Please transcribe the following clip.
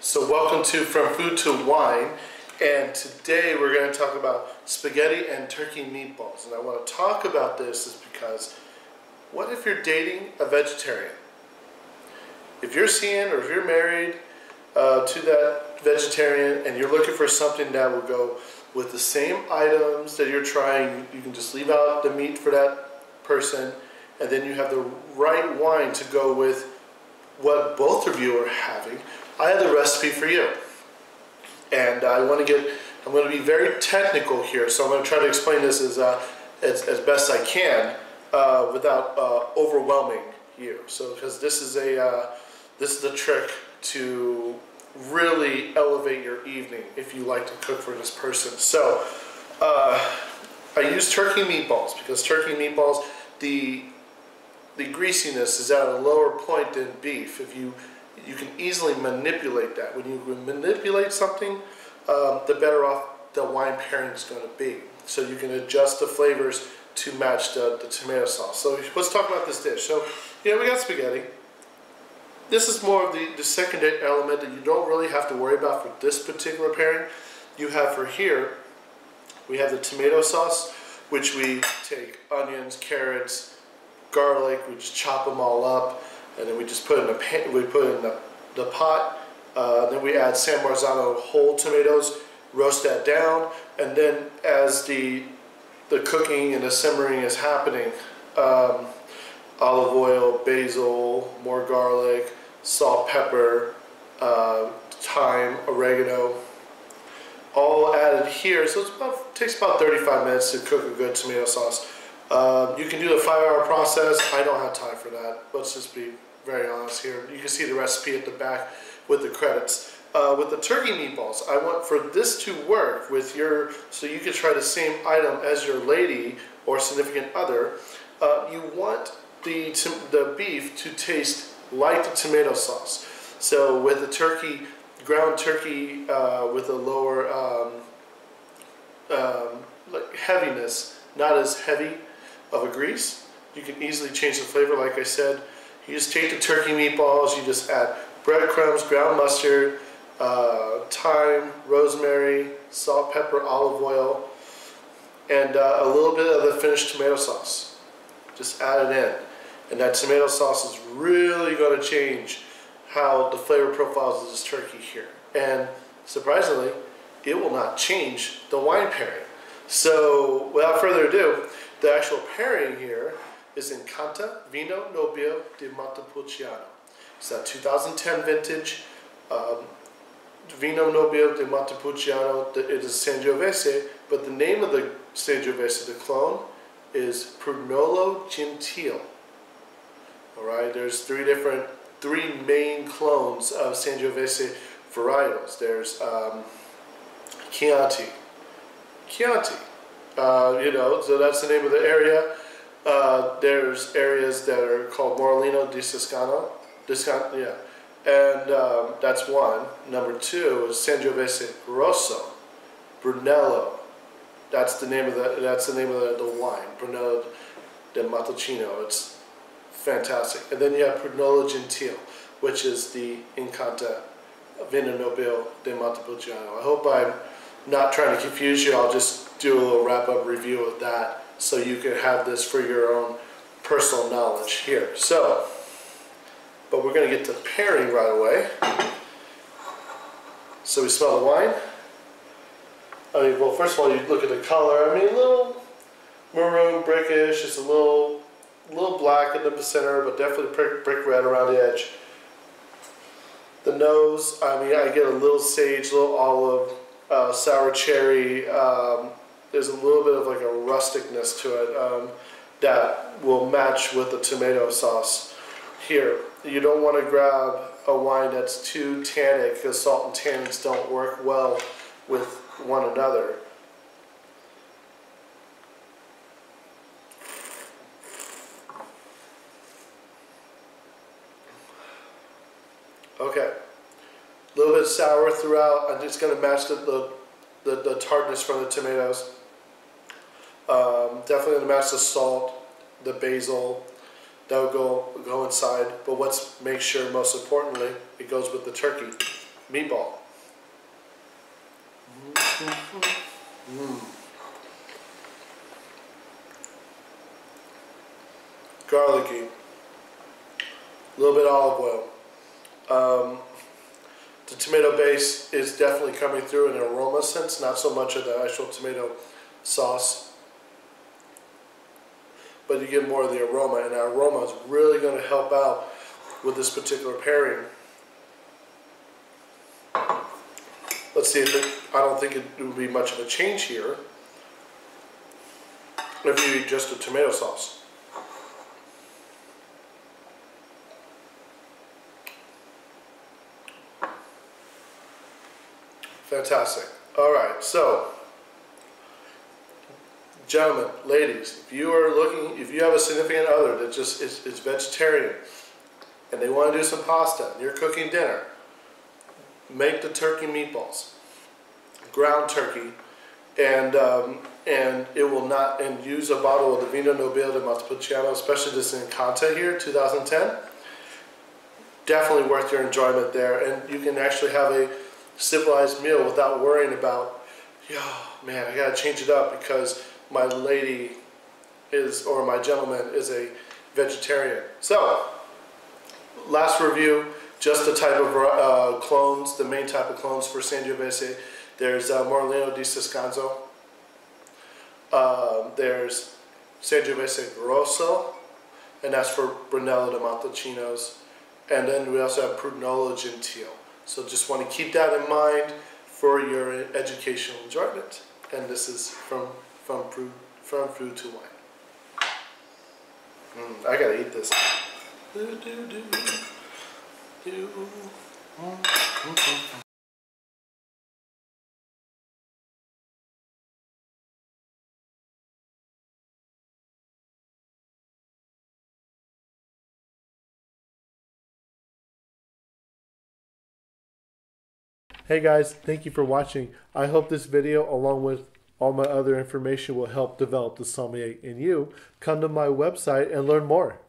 So welcome to From Food to Wine, and today we're going to talk about spaghetti and turkey meatballs. And I want to talk about this is because what if you're dating a vegetarian? If you're seeing or if you're married to that vegetarian and you're looking for something that will go with the same items that you're trying, you can just leave out the meat for that person, and then you have the right wine to go with what both of you are having. I have the recipe for you, and I'm going to be very technical here, so I'm going to try to explain this as best I can without overwhelming you. So, because this is the trick to really elevate your evening if you like to cook for this person. So, I use turkey meatballs because turkey meatballs, the greasiness is at a lower point than beef. You can easily manipulate that. When you manipulate something, the better off the wine pairing is going to be. So you can adjust the flavors to match the tomato sauce. So let's talk about this dish. So, we got spaghetti. This is more of the secondary element that you don't really have to worry about for this particular pairing. You have for here, we have the tomato sauce, which we take onions, carrots, garlic, we just chop them all up, and then we just put in the pan, we put in the pot. Then we add San Marzano whole tomatoes, roast that down, and then as the cooking and the simmering is happening, olive oil, basil, more garlic, salt, pepper, thyme, oregano, all added here. So it takes about 35 minutes to cook a good tomato sauce. You can do the 5-hour process. I don't have time for that. Let's just be very honest here. You can see the recipe at the back with the credits. With the turkey meatballs, I want for this to work with so you can try the same item as your lady or significant other. You want the beef to taste like the tomato sauce. So with the turkey, ground turkey with a lower like heaviness, not as heavy of a grease, you can easily change the flavor. Like I said, you just take the turkey meatballs, you just add breadcrumbs, ground mustard, thyme, rosemary, salt, pepper, olive oil, and a little bit of the finished tomato sauce. Just add it in, and that tomato sauce is really going to change how the flavor profiles of this turkey here. And surprisingly, it will not change the wine pairing. So without further ado, the actual pairing here is Incanta Vino Nobile di Montepulciano. It's a 2010 vintage Vino Nobile di Montepulciano. It is Sangiovese, but the name of the Sangiovese, the clone, is Prunello Gentile. All right, there's three main clones of Sangiovese varietals. There's Chianti. So that's the name of the area. There's areas that are called Morellino di Toscana, and that's one. Number two is Sangiovese Rosso, Brunello. That's the name of the wine, Brunello di Montalcino. It's fantastic. And then you have Prunello Gentile, which is the Incanta Vino Nobile di Montepulciano. I hope I'm not trying to confuse you. I'll just do a little wrap-up review of that so you can have this for your own personal knowledge here. So, but we're going to get to pairing right away. So we smell the wine. Well, first of all, you look at the color. a little maroon brickish. It's a little black in the center, but definitely brick red around the edge. The nose, I get a little sage, a little olive, sour cherry. There's a little bit of like a rusticness to it that will match with the tomato sauce here. You don't want to grab a wine that's too tannic because salt and tannins don't work well with one another. Okay, a little bit sour throughout. I'm just going to match the tartness from the tomatoes. Definitely going to match the salt, the basil. That will go inside. But make sure, most importantly, it goes with the turkey. meatball. Garlicky. A little bit of olive oil. The tomato base is definitely coming through in an aroma sense, not so much of the actual tomato sauce, but you get more of the aroma, and that aroma is really going to help out with this particular pairing. Let's see if I don't think it would be much of a change here if you eat just a tomato sauce. Fantastic. All right, so gentlemen, ladies, if you have a significant other that just is vegetarian and they want to do some pasta and you're cooking dinner, make the turkey meatballs, ground turkey, and it will not, and use a bottle of the Vino Nobile de Montepulciano, especially this Incanta here, 2010. Definitely worth your enjoyment there, and you can actually have a civilized meal without worrying about, oh man, I gotta change it up because my lady is, or my gentleman is a vegetarian. So, last review, just the type of clones, the main type of clones for Sangiovese. There's Morellino di Siscanzo, there's Sangiovese Grosso, and that's for Brunello de Montalcino's, and then we also have Prunello Gentile. So just want to keep that in mind for your educational enjoyment. And this is from food to wine. I gotta eat this. Hey guys, thank you for watching. I hope this video, along with all my other information, will help develop the sommelier in you. Come to my website and learn more.